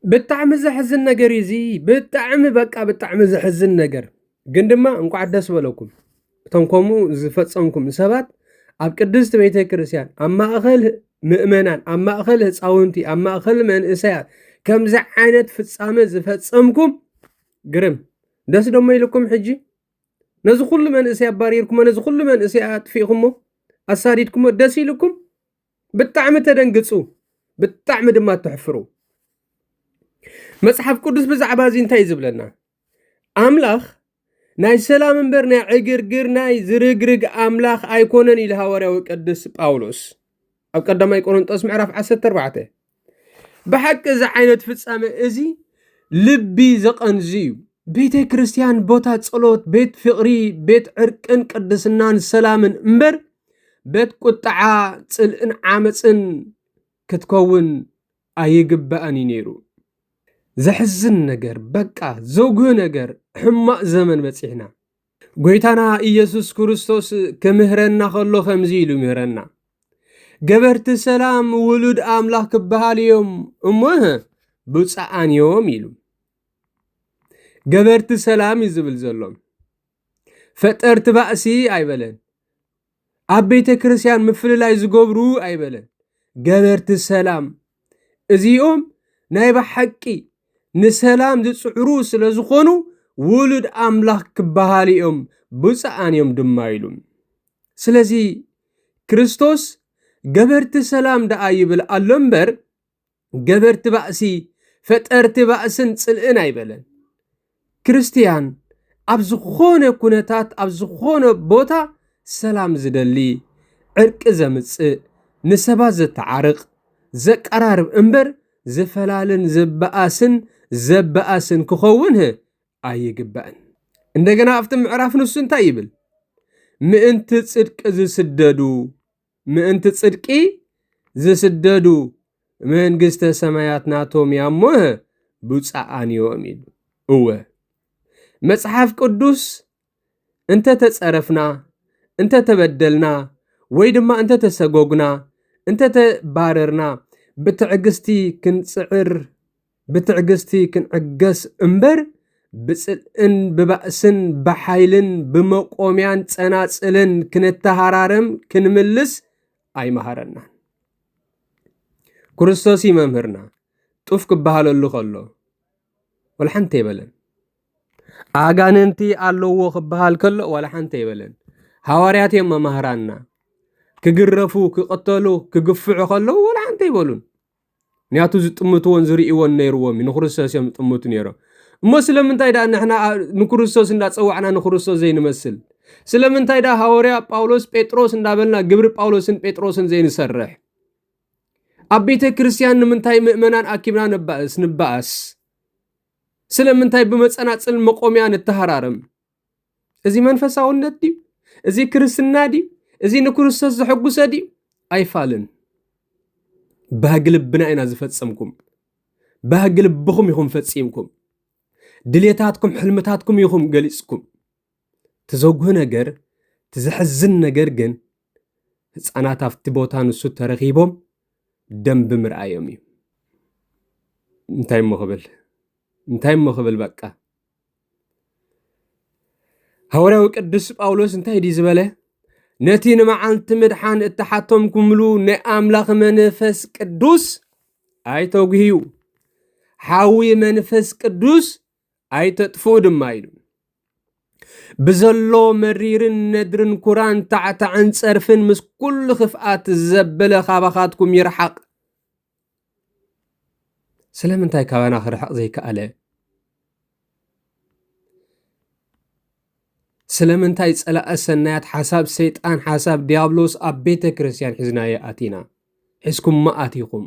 ብጣዕሚ ዘሕዝን ነገር እዚ ብጣዕሚ በቃ ብጣዕሚ ዘሕዝን ነገር ግን ድማ እንኳዕ ደስ በለኩም እቶም ከምኡ ዝፈጸምኩም ሰባት ኣብ ቅድስቲ ቤተ ክርስቲያን ኣብ ማእኸል ምእመናን ኣብ ማእኸል ህፃውንቲ ኣብ ማእኸል መንእሰያት ከምዚ ዓይነት ፍጻመ ዝፈጸምኩም ግርም ደስ ደሞ ኢልኩም ሕጂ ነዚ ኩሉ መንእሰይ ኣባሪርኩሞ ነዚ ኩሉ መንእሰይ ኣጥፊእኩሞ ኣሳዲድኩሞ ደስ ኢልኩም ብጣዕሚ ተደንግጹ ብጣዕሚ ድማ ተሕፍሩ መጽሐፍ ቅዱስ ብዛዕባ እዚ እንታይ ዝብለና ኣምላኽ ናይ ሰላም እምበር ናይ ዕግርግር ናይ ዝርግርግ ኣምላኽ ኣይኮነን ኢሉ ሃዋርያዊ ቅዱስ ጳውሎስ ኣብ ቀዳማይ ቆሮንጦስ ምዕራፍ 14 ብሓቂ እዚ ዓይነት ፍጻመ እዚ ልቢ ዘቐንዚ እዩ ቤተ ክርስቲያን ቦታ ጸሎት ቤት ፍቕሪ ቤት ዕርቅን ቅድስናን ሰላምን እምበር ቤት ቁጥዓ ጽልእን ዓመፅን ክትከውን ኣይግባእን እዩ ነይሩ ዘሕዝን ነገር በቃ ዘጉህ ነገር ሕማቅ ዘመን በፂሕና ጎይታና ኢየሱስ ክርስቶስ ክምህረና ከሎ ከምዚ ኢሉ ምህረና ገበርቲ ሰላም ውሉድ ኣምላኽ ክበሃል እዮም እሞህ ብፃኣን እዮም ኢሉ ገበርቲ ሰላም ይዝብል ዘሎም ፈጠርቲ ባእሲ ኣይበለን ኣብ ቤተ ክርስቲያን ምፍልላይ ዝገብሩ ኣይበለን ገበርቲ ሰላም እዚኦም ናይ ብሓቂ ንሰላም ዝጽዕሩ ስለ ዝኾኑ ውሉድ ኣምላኽ ክበሃል እዮም ብፃኣን እዮም ድማ ኢሉ ስለዚ ክርስቶስ ገበርቲ ሰላም ደኣ ይብል ኣሎ እምበር ገበርቲ ባእሲ ፈጠርቲ ባእስን ጽልእን ኣይበለን ክርስቲያን ኣብ ዝኾነ ኩነታት ኣብ ዝኾነ ቦታ ሰላም ዝደሊ ዕርቂ ዘምጽእ ንሰባት ዘተዓርቕ ዘቀራርብ እምበር ዝፈላልን ዘበኣስን ክኸውን ኣይግባእን እንደገና ኣብቲ ምዕራፍ ንሱ እንታይ ይብል ምእንቲ ጽድቂ ዝስደዱ መንግስተ ሰማያት ናቶም ያሞህ ብፃኣን እዮም ኢሉ እወ መጽሐፍ ቅዱስ እንተ ተጸረፍና እንተ ተበደልና ወይ ድማ እንተ ተሰጎግና እንተ ተባረርና ብትዕግስቲ ክንጽዕር ብትዕግስቲ ክንዕገስ እምበር ብጽልእን ብባእስን ብሓይልን ብመቆምያን ጸናጽልን ክንተሃራረም ክንምልስ ኣይመሃረናን ክርስቶስ መምህርና ጡፍ ክበሃለሉ ከሎ ወላሓንተ ይበለን ኣጋንንቲ ኣለዎ ክበሃል ከሎ ወላሓንተ ይበለን ሃዋርያት እዮም መምህራና ክግረፉ ክቐተሉ ክግፍዑ ከለዉ ወላሓንተ ይበሉን ንያቱ ዝጥምትዎን ዝርእይዎን ነይርዎም ንክርስቶስ እዮም ጥምቱ ነይሮም እሞ ስለምንታይ ዳ ንሕና ንክርስቶስ እንዳፀዋዕና ንክርስቶስ ዘይንመስል ስለምንታይ ዳ ሃዋርያ ጳውሎስ ጴጥሮስ እንዳበልና ግብሪ ጳውሎስን ጴጥሮስን ዘይንሰርሕ ኣብ ቤተ ክርስቲያን ንምንታይ ምእመናን ኣኪብና ንበኣስ ስለምንታይ ብመጸናጽል መቆምያ ንተሃራረም እዚ መንፈሳውነት ድዩ እዚ ክርስትና ድዩ እዚ ንክርስቶስ ዝሕጉሰ ድዩ ኣይፋልን ባህግልብና ኢና ዝፈጸምኩም ባህግልብኹም ይኹም ፈጺምኩም ድልየታትኩም ሕልምታትኩም ይኹም ገሊጽኩም ትዘጉህ ነገር ትዘሕዝን ነገር ግን ህፃናት ኣብቲ ቦታ ንሱ ተረኺቦም ደንብ ምርኣዮም እዩ እንታይ መኽብል በቃ ሃዋርያዊ ቅዱስ ጳውሎስ እንታይ ዲ ዝበለ ነቲ ንመዓልቲ ምድሓን እተሓተምኩምሉ ንኣምላኽ መንፈስ ቅዱስ ኣይተጉህዩ ሓዊ መንፈስ ቅዱስ ኣይተጥፍኡ ድማ ኢሉ ብዘሎ መሪርን ነድርን ኩራን ታዕታዕን ጸርፍን ምስ ኩሉ ክፍኣት ዘበለ ካባኻትኩም ይርሓቕ ስለምንታይ ካባና ክርሓቕ ዘይከኣለ ስለምንታይ ጸላእ ሰናያት ሓሳብ ሰይጣን ሓሳብ ዲያብሎስ ኣብ ቤተ ክርስቲያን ሒዝናየ ኣቲና ሒዝኩም ኣቲኹም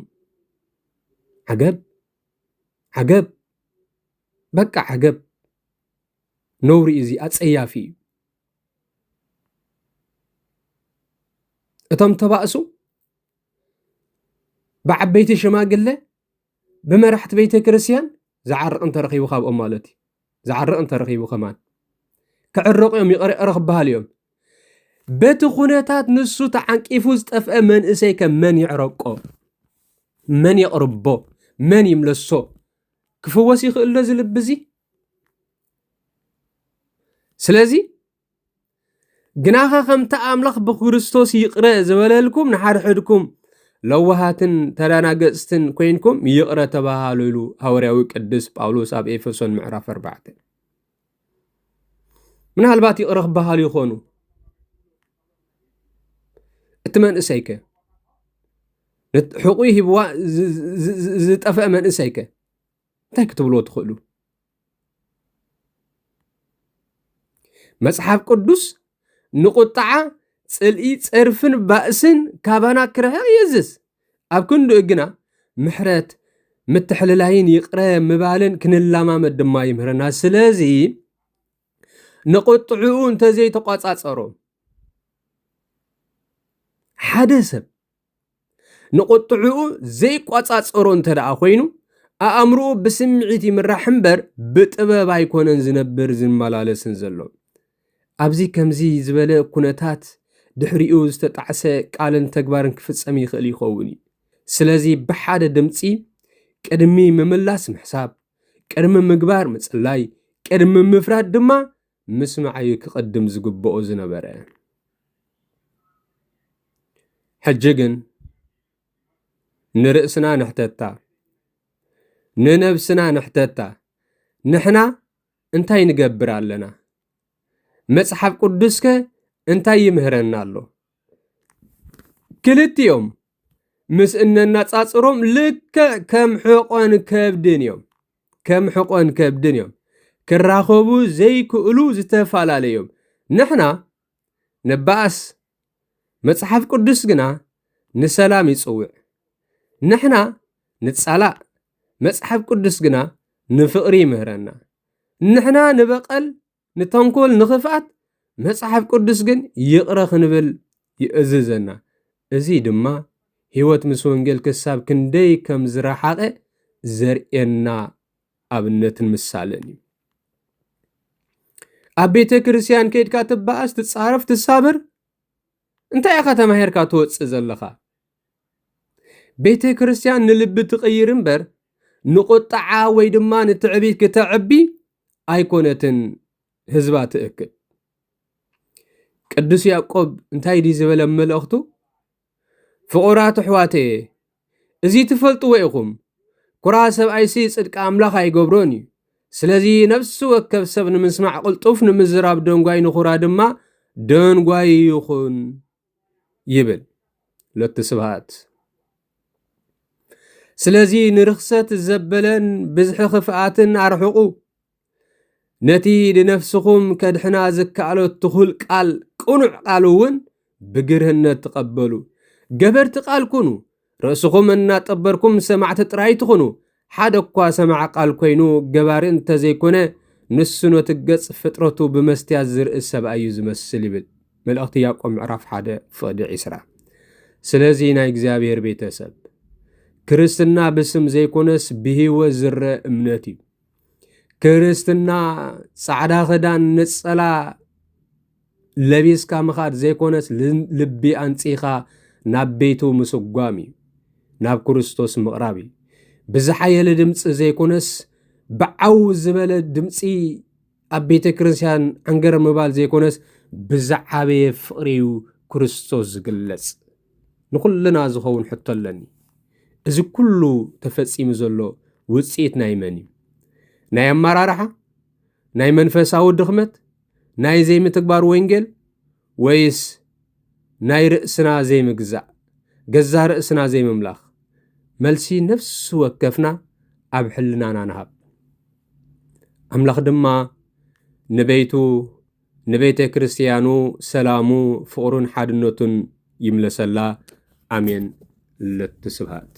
ዓገብ በቃ ዓገብ ነውሪ እዚ ኣጸያፊ እዩ እቶም ተባእሱ ብዓበይቲ ሽማግለ ብመራሕቲ ቤተ ክርስቲያን ዝዓርቕን ተረኺቡ ካብኦም ማለት እዩ ዝዓርቕን ተረኺቡ ከማን ክዕረቑዮም ይቕርዕረ ክበሃል እዮም በቲ ኩነታት ንሱ ተዓንቂፉ ዝጠፍአ መንእሰይ ከም መን ይዕረቆ መን የቕርቦ መን ይምለሶ ክፍወስ ይኽእል ዝልብዚ ስለዚ ግናኸ ከምታ ኣምላኽ ብክርስቶስ ይቕረ ዝበለልኩም ንሓድሕድኩም ለዋሃትን ተዳናገጽትን ኮይንኩም ይቕረ ተባሃሉ ኢሉ ሐዋርያዊ ቅዱስ ጳውሎስ ኣብ ኤፌሶን ምዕራፍ 4 ምናልባት ይቕረ ክበሃሉ ይኾኑ እቲ መንእሰይከ ሕቁይ ሂብዋ ዝጠፍአ መንእሰይከ እንታይ ክትብልዎ ትኽእሉ? መጽሓፍ ቅዱስ ንቁጣዓ ጽልኢ ጽርፍን ባእስን ካባና ክርሕቕ የዝዝ ኣብ ክንዱ ግና ምሕረት ምትሕልላይን ይቕረ ምባልን ክንላማመድ ድማ ይምህረና ስለዚ ንቁጥዑኡ እንተዘይተቋጻጸሮም ሓደ ሰብ ንቁጥዑኡ ዘይቋጻጸሮ እንተደኣ ኮይኑ ኣእምርኡ ብስምዒት ይምራሕ እምበር ብጥበብ ኣይኮነን ዝነብር ዝመላለስን ዘሎ ኣብዚ ከምዚ ዝበለ ኩነታት ድሕሪኡ ዝተጣዕሰ ቃልን ተግባርን ክፍጸም ይኽእል ይኸውን እዩ ስለዚ ብሓደ ድምፂ ቅድሚ ምምላስ ምሕሳብ ቅድሚ ምግባር ምጽላይ ቅድሚ ምፍራድ ድማ ምስማዕ ክቕድም ዝግብኦ ዝነበረ ሕጂ ግን ንርእስና ንሕተታ ንነብስና ንሕተታ ንሕና እንታይ ንገብር ኣለና መጽሓፍ ቅዱስከ እንታይ ይምህረና ኣሎ ክልቲኦም ምስ እነናጻጽሮም ልክዕ ከም ሕቆን ከብድን እዮም ክራኸቡ ዘይክእሉ ዝተፋላለዮም ንሕና ንባእስ መጽሓፍ ቅዱስ ግና ንሰላም ይጽውዕ ንሕና ንጻላእ መጽሓፍ ቅዱስ ግና ንፍቕሪ ይምህረና ንሕና ንበቐል ንተንኮል ንኽፍኣት መጽሓፍ ቅዱስ ግን ይቕረ ክንብል ይእዝዘና እዚ ድማ ህይወት ምስ ወንጌል ክሳብ ክንደይ ከም ዝረሓቐ ዘርኤና ኣብነትን ምሳለን እዩ ኣብ ቤተ ክርስቲያን ከይድካ ትበኣስ ትጻረፍ ትሳብር እንታይ ኢኻ ተማሂርካ ትወፅእ ዘለኻ ቤተ ክርስቲያን ንልቢ ትቕይር እምበር ንቁጣዓ ወይ ድማ ንትዕቢት ክተዕቢ ኣይኮነትን ህዝባ ትእክል ቅዱስ ያዕቆብ እንታይ ዲ ዝበለ መልእኽቱ ፍቑራት ኣሕዋተየ እዚ ትፈልጥዎ ኢኹም ኩራ ሰብኣይሲ ጽድቂ ኣምላኽ ኣይገብሮን እዩ ስለዚ ነፍሲ ወከፍ ሰብ ንምስማዕ ቅልጡፍ ንምዝራብ ደንጓይ ንኹራ ድማ ደንጓይ ይኹን ይብል ለቲ ስብሃት ስለዚ ንርኽሰት ዘበለን ብዝሒ ክፍኣትን ኣርሕቑ ነቲ ንነፍስኹም ከድሕና ዝከኣሎ ትኹል ቃል ቅኑዕ ቃል እውን ብግርህነት ተቐበሉ ገበርቲ ቃል ኩኑ ርእስኹም እናጠበርኩም ሰማዕቲ ጥራይ ትኹኑ ሓደ እኳ ሰማዕ ቃል ኮይኑ ገባሪ እንተዘይኮነ ንሱ ነቲ ገጽ ፍጥረቱ ብመስትያት ዝርእስ ሰብኣይ እዩ ዝመስል ይብል መልእኽቲ ያዕቆብ ምዕራፍ 1 ፍቕዲ 20 ስለዚ ናይ እግዚኣብሔር ቤተሰብ ክርስትና ብስም ዘይኮነስ ብህይወት ዝረአ እምነት እዩ ክርስትና ጻዕዳ ክዳን ነጸላ ለቢስካ ምኻድ ዘይኮነስ ልቢ ኣንጺኻ ናብ ቤቱ ምስጓም እዩ ናብ ክርስቶስ ምቕራብ እዩ ብዝሓየለ ድምፂ ዘይኮነስ ብዓው ዝበለ ድምፂ ኣብ ቤተ ክርስቲያን ዓንገር ምባል ዘይኮነስ ብዝዓበየ ፍቕሪ እዩ ክርስቶስ ዝግለጽ ንኹልና ዝኸውን ሕቶ ኣለኒ እዚ ኩሉ ተፈጺሙ ዘሎ ውጽኢት ናይ መን እዩ ናይ ኣመራርሓ ናይ መንፈሳዊ ድኽመት ናይ ዘይምትግባር ወንጌል ወይስ ናይ ርእስና ዘይምግዛእ ገዛ ርእስና ዘይምምላኽ መልሲ ነፍሲ ወከፍና ኣብ ሕልናና ንሃብ ኣምላኽ ድማ ንቤቱ ንቤተ ክርስቲያኑ ሰላሙ ፍቕሩን ሓድነቱን ይምለሰላ ኣሜን ለትስብሃት